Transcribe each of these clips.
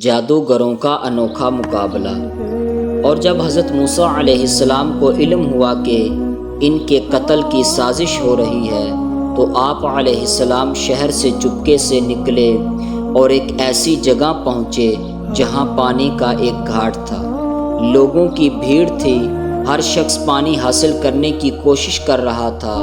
جادوگروں کا انوکھا مقابلہ۔ اور جب حضرت موسیٰ علیہ السلام کو علم ہوا کہ ان کے قتل کی سازش ہو رہی ہے تو آپ علیہ السلام شہر سے چپکے سے نکلے اور ایک ایسی جگہ پہنچے جہاں پانی کا ایک گھاٹ تھا۔ لوگوں کی بھیڑ تھی، ہر شخص پانی حاصل کرنے کی کوشش کر رہا تھا،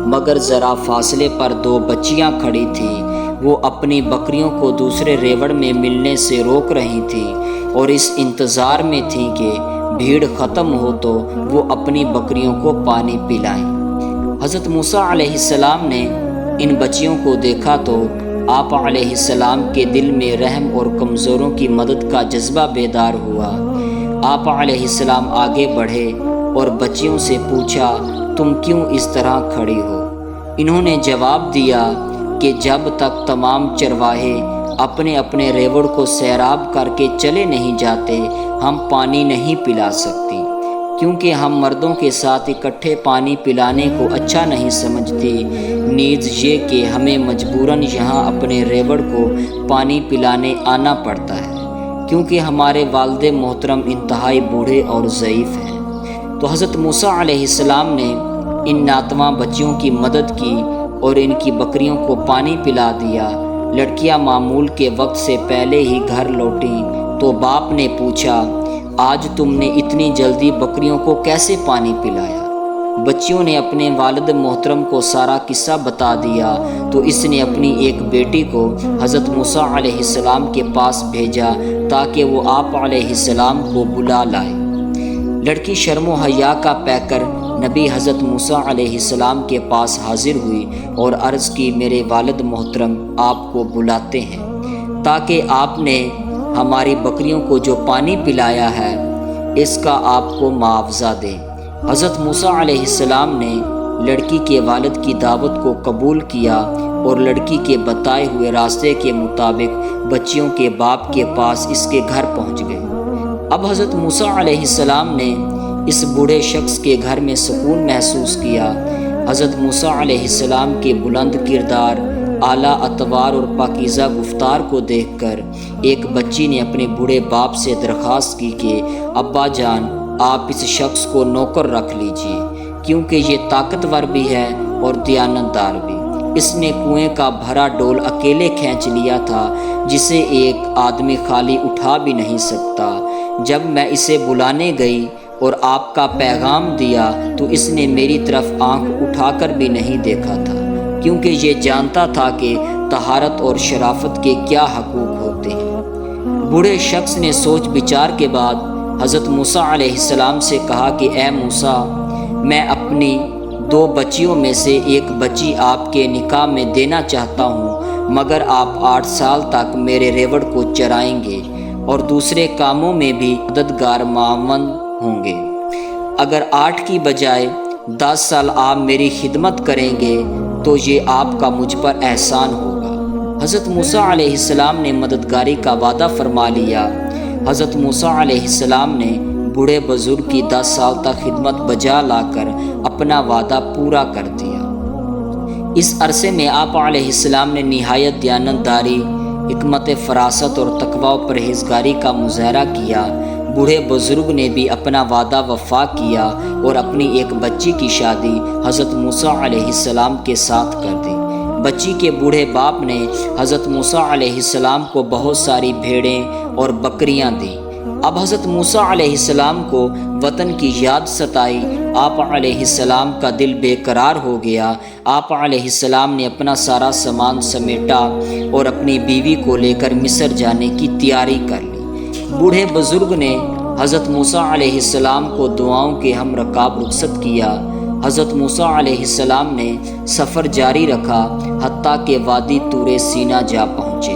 مگر ذرا فاصلے پر دو بچیاں کھڑی تھیں۔ وہ اپنی بکریوں کو دوسرے ریوڑ میں ملنے سے روک رہی تھیں اور اس انتظار میں تھیں کہ بھیڑ ختم ہو تو وہ اپنی بکریوں کو پانی پلائیں۔ حضرت موسیٰ علیہ السلام نے ان بچیوں کو دیکھا تو آپ علیہ السلام کے دل میں رحم اور کمزوروں کی مدد کا جذبہ بیدار ہوا۔ آپ علیہ السلام آگے بڑھے اور بچیوں سے پوچھا، تم کیوں اس طرح کھڑی ہو؟ انہوں نے جواب دیا کہ جب تک تمام چرواہے اپنے اپنے ریوڑ کو سیراب کر کے چلے نہیں جاتے ہم پانی نہیں پلا سکتی، کیونکہ ہم مردوں کے ساتھ اکٹھے پانی پلانے کو اچھا نہیں سمجھتی، نیز یہ کہ ہمیں مجبوراً یہاں اپنے ریوڑ کو پانی پلانے آنا پڑتا ہے، کیونکہ ہمارے والد محترم انتہائی بوڑھے اور ضعیف ہیں۔ تو حضرت موسیٰ علیہ السلام نے ان ناتواں بچیوں کی مدد کی اور ان کی بکریوں کو پانی پلا دیا۔ لڑکیاں معمول کے وقت سے پہلے ہی گھر لوٹیں تو باپ نے پوچھا، آج تم نے اتنی جلدی بکریوں کو کیسے پانی پلایا؟ بچیوں نے اپنے والد محترم کو سارا قصہ بتا دیا تو اس نے اپنی ایک بیٹی کو حضرت موسیٰ علیہ السلام کے پاس بھیجا تاکہ وہ آپ علیہ السلام کو بلا لائے۔ لڑکی شرم و حیا کا پیکر نبی حضرت موسیٰ علیہ السلام کے پاس حاضر ہوئی اور عرض کی، میرے والد محترم آپ کو بلاتے ہیں تاکہ آپ نے ہماری بکریوں کو جو پانی پلایا ہے اس کا آپ کو معاوضہ دیں۔ حضرت موسیٰ علیہ السلام نے لڑکی کے والد کی دعوت کو قبول کیا اور لڑکی کے بتائے ہوئے راستے کے مطابق بچیوں کے باپ کے پاس اس کے گھر پہنچ گئے۔ اب حضرت موسیٰ علیہ السلام نے اس بوڑھے شخص کے گھر میں سکون محسوس کیا۔ حضرت موسیٰ علیہ السلام کے بلند کردار، اعلیٰ اطوار اور پاکیزہ گفتار کو دیکھ کر ایک بچی نے اپنے بوڑھے باپ سے درخواست کی کہ ابا جان، آپ اس شخص کو نوکر رکھ لیجئے، کیونکہ یہ طاقتور بھی ہے اور دیانتدار بھی۔ اس نے کنویں کا بھرا ڈول اکیلے کھینچ لیا تھا جسے ایک آدمی خالی اٹھا بھی نہیں سکتا۔ جب میں اسے بلانے گئی اور آپ کا پیغام دیا تو اس نے میری طرف آنکھ اٹھا کر بھی نہیں دیکھا تھا، کیونکہ یہ جانتا تھا کہ طہارت اور شرافت کے کیا حقوق ہوتے ہیں۔ بوڑھے شخص نے سوچ بچار کے بعد حضرت موسیٰ علیہ السلام سے کہا کہ اے موسیٰ، میں اپنی دو بچیوں میں سے ایک بچی آپ کے نکاح میں دینا چاہتا ہوں، مگر آپ 8 سال تک میرے ریوڑ کو چرائیں گے اور دوسرے کاموں میں بھی مددگار معاون ہوں گے۔ اگر 8 کی بجائے 10 سال آپ میری خدمت کریں گے تو یہ آپ کا مجھ پر احسان ہوگا۔ حضرت موسیٰ علیہ السلام نے مددگاری کا وعدہ فرما لیا۔ حضرت موسیٰ علیہ السلام نے بوڑھے بزرگ کی 10 سال تک خدمت بجا لا کر اپنا وعدہ پورا کر دیا۔ اس عرصے میں آپ علیہ السلام نے نہایت دیانتداری، حکمت فراست اور تقوی و پرہیزگاری کا مظاہرہ کیا۔ بوڑھے بزرگ نے بھی اپنا وعدہ وفا کیا اور اپنی ایک بچی کی شادی حضرت موسیٰ علیہ السلام کے ساتھ کر دی۔ بچی کے بوڑھے باپ نے حضرت موسیٰ علیہ السلام کو بہت ساری بھیڑیں اور بکریاں دیں۔ اب حضرت موسیٰ علیہ السلام کو وطن کی یاد ستائی۔ آپ علیہ السلام کا دل بے قرار ہو گیا۔ آپ علیہ السلام نے اپنا سارا سامان سمیٹا اور اپنی بیوی کو لے کر مصر جانے کی تیاری کر لی۔ بوڑھے بزرگ نے حضرت موسیٰ علیہ السلام کو دعاؤں کے ہم رکاب رخصت کیا۔ حضرت موسیٰ علیہ السلام نے سفر جاری رکھا حتیٰ کہ وادی طور سینا جا پہنچے۔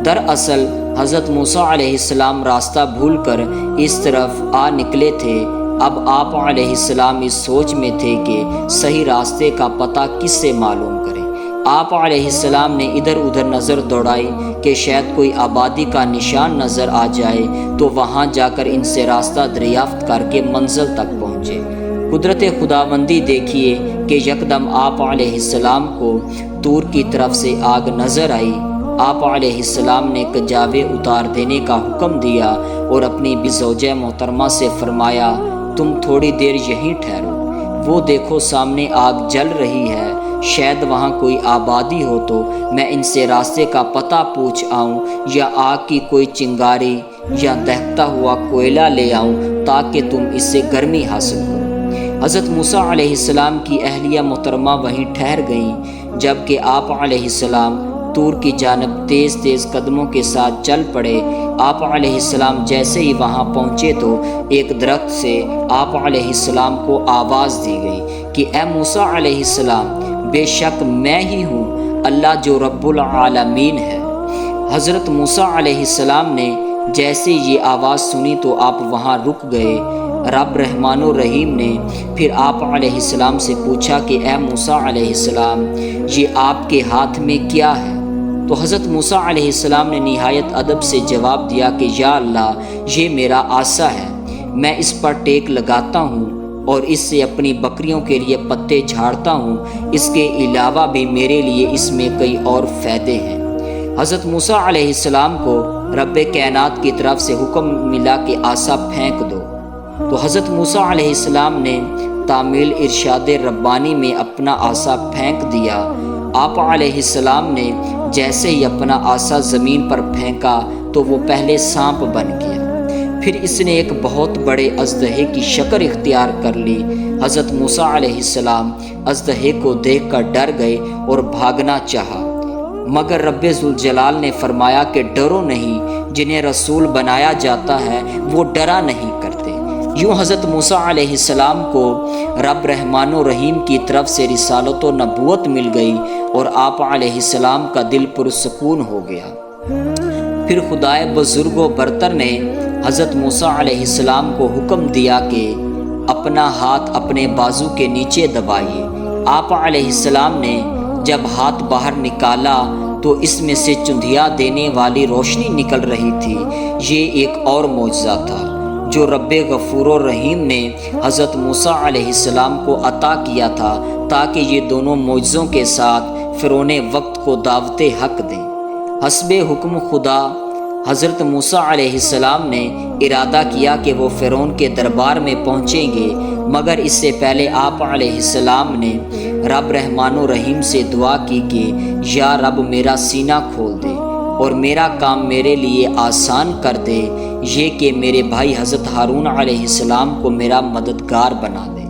دراصل حضرت موسیٰ علیہ السلام راستہ بھول کر اس طرف آ نکلے تھے۔ اب آپ علیہ السلام اس سوچ میں تھے کہ صحیح راستے کا پتہ کس سے معلوم کریں۔ آپ علیہ السلام نے ادھر ادھر نظر دوڑائی کہ شاید کوئی آبادی کا نشان نظر آ جائے تو وہاں جا کر ان سے راستہ دریافت کر کے منزل تک پہنچے۔ قدرت خداوندی دیکھیے کہ یکدم آپ علیہ السلام کو طور کی طرف سے آگ نظر آئی آپ علیہ السلام نے کجاوے اتار دینے کا حکم دیا اور اپنی زوجہ محترمہ سے فرمایا تم تھوڑی دیر یہیں ٹھہرو، وہ دیکھو سامنے آگ جل رہی ہے، شاید وہاں کوئی آبادی ہو تو میں ان سے راستے کا پتہ پوچھ آؤں یا آگ کی کوئی چنگاری یا دہتا ہوا کوئلہ لے آؤں تاکہ تم اس سے گرمی حاصل کرو۔ حضرت موسیٰ علیہ السلام کی اہلیہ محترمہ وہیں ٹھہر گئیں، جبکہ آپ علیہ السلام طور کی جانب تیز تیز قدموں کے ساتھ چل پڑے۔ آپ علیہ السلام جیسے ہی وہاں پہنچے تو ایک درخت سے آپ علیہ السلام کو آواز دی گئی کہ اے موسیٰ علیہ السلام، بے شک میں ہی ہوں اللہ جو رب العالمین ہے۔ حضرت موسیٰ علیہ السلام نے جیسے یہ آواز سنی تو آپ وہاں رک گئے۔ رب رحمان و رحیم نے پھر آپ علیہ السلام سے پوچھا کہ اے موسیٰ علیہ السلام، یہ آپ کے ہاتھ میں کیا ہے؟ تو حضرت موسیٰ علیہ السلام نے نہایت ادب سے جواب دیا کہ یا اللہ، یہ میرا عصا ہے، میں اس پر ٹیک لگاتا ہوں اور اس سے اپنی بکریوں کے لیے پتے جھاڑتا ہوں، اس کے علاوہ بھی میرے لیے اس میں کئی اور فائدے ہیں۔ حضرت موسیٰ علیہ السلام کو رب کائنات کی طرف سے حکم ملا کہ عصا پھینک دو، تو حضرت موسیٰ علیہ السلام نے تعمیل ارشاد ربانی میں اپنا عصا پھینک دیا۔ آپ علیہ السلام نے جیسے ہی اپنا عصا زمین پر پھینکا تو وہ پہلے سانپ بن گیا، پھر اس نے ایک بہت بڑے اژدہے کی شکل اختیار کر لی۔ حضرت موسیٰ علیہ السلام اژدہے کو دیکھ کر ڈر گئے اور بھاگنا چاہا، مگر رب ذوالجلال نے فرمایا کہ ڈرو نہیں، جنہیں رسول بنایا جاتا ہے وہ ڈرا نہیں کرتے۔ یوں حضرت موسیٰ علیہ السلام کو رب رحمان و رحیم کی طرف سے رسالت و نبوت مل گئی اور آپ علیہ السلام کا دل پرسکون ہو گیا۔ پھر خدائے بزرگ و برتر نے حضرت موسیٰ علیہ السلام کو حکم دیا کہ اپنا ہاتھ اپنے بازو کے نیچے دبائیے۔ آپ علیہ السلام نے جب ہاتھ باہر نکالا تو اس میں سے چندھیا دینے والی روشنی نکل رہی تھی۔ یہ ایک اور معجزہ تھا جو رب غفور و رحیم نے حضرت موسیٰ علیہ السلام کو عطا کیا تھا تاکہ یہ دونوں معجزوں کے ساتھ فرعون وقت کو دعوت حق دیں۔ حسب حکم خدا حضرت موسیٰ علیہ السلام نے ارادہ کیا کہ وہ فرعون کے دربار میں پہنچیں گے، مگر اس سے پہلے آپ علیہ السلام نے رب رحمان و رحیم سے دعا کی کہ یا رب میرا سینہ کھول دے اور میرا کام میرے لیے آسان کر دے، یہ کہ میرے بھائی حضرت ہارون علیہ السلام کو میرا مددگار بنا دے۔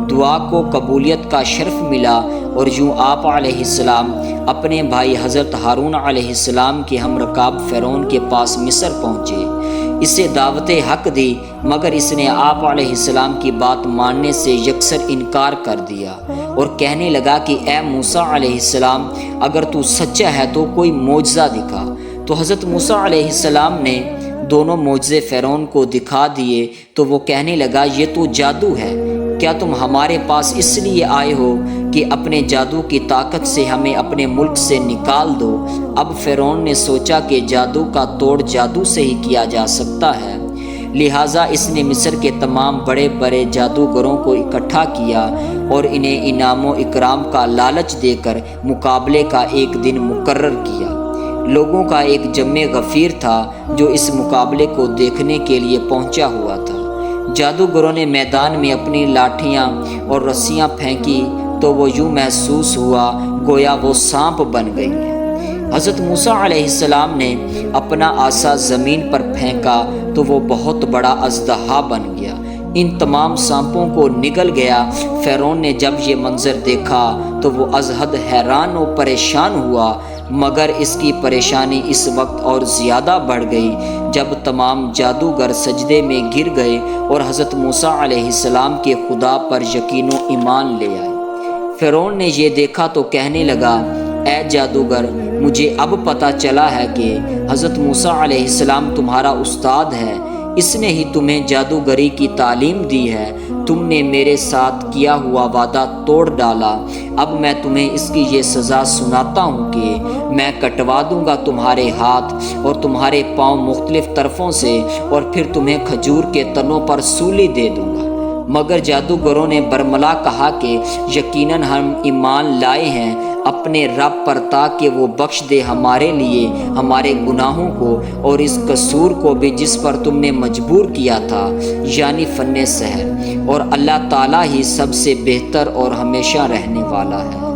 دعا کو قبولیت کا شرف ملا اور یوں آپ علیہ السلام اپنے بھائی حضرت ہارون علیہ السلام کے ہم رکاب فرعون کے پاس مصر پہنچے۔ اسے دعوت حق دی، مگر اس نے آپ علیہ السلام کی بات ماننے سے یکسر انکار کر دیا اور کہنے لگا کہ اے موسیٰ علیہ السلام، اگر تو سچا ہے تو کوئی معجزہ دکھا۔ تو حضرت موسیٰ علیہ السلام نے دونوں معجزے فرعون کو دکھا دیے تو وہ کہنے لگا یہ تو جادو ہے، کیا تم ہمارے پاس اس لیے آئے ہو کہ اپنے جادو کی طاقت سے ہمیں اپنے ملک سے نکال دو؟ اب فرعون نے سوچا کہ جادو کا توڑ جادو سے ہی کیا جا سکتا ہے، لہٰذا اس نے مصر کے تمام بڑے بڑے جادوگروں کو اکٹھا کیا اور انہیں انعام و اکرام کا لالچ دے کر مقابلے کا ایک دن مقرر کیا۔ لوگوں کا ایک جمع غفیر تھا جو اس مقابلے کو دیکھنے کے لیے پہنچا ہوا تھا۔ جادوگروں نے میدان میں اپنی لاٹھیاں اور رسیاں پھینکی تو وہ یوں محسوس ہوا گویا وہ سانپ بن گئی ہیں۔ حضرت موسیٰ علیہ السلام نے اپنا عصا زمین پر پھینکا تو وہ بہت بڑا اژدہا بن گیا، ان تمام سانپوں کو نگل گیا۔ فرعون نے جب یہ منظر دیکھا تو وہ از حد حیران و پریشان ہوا، مگر اس کی پریشانی اس وقت اور زیادہ بڑھ گئی جب تمام جادوگر سجدے میں گر گئے اور حضرت موسیٰ علیہ السلام کے خدا پر یقین و ایمان لے آئے۔ فرعون نے یہ دیکھا تو کہنے لگا اے جادوگر، مجھے اب پتہ چلا ہے کہ حضرت موسیٰ علیہ السلام تمہارا استاد ہے، اس نے ہی تمہیں جادوگری کی تعلیم دی ہے، تم نے میرے ساتھ کیا ہوا وعدہ توڑ ڈالا، اب میں تمہیں اس کی یہ سزا سناتا ہوں کہ میں کٹوا دوں گا تمہارے ہاتھ اور تمہارے پاؤں مختلف طرفوں سے اور پھر تمہیں کھجور کے تنوں پر سولی دے دوں گا۔ مگر جادوگروں نے برملا کہا کہ یقیناً ہم ایمان لائے ہیں، اپنے رب پر تاکہ وہ بخش دے ہمارے لیے ہمارے گناہوں کو اور اس قصور کو بھی جس پر تم نے مجبور کیا تھا، یعنی فن سحر، اور اللہ تعالیٰ ہی سب سے بہتر اور ہمیشہ رہنے والا ہے۔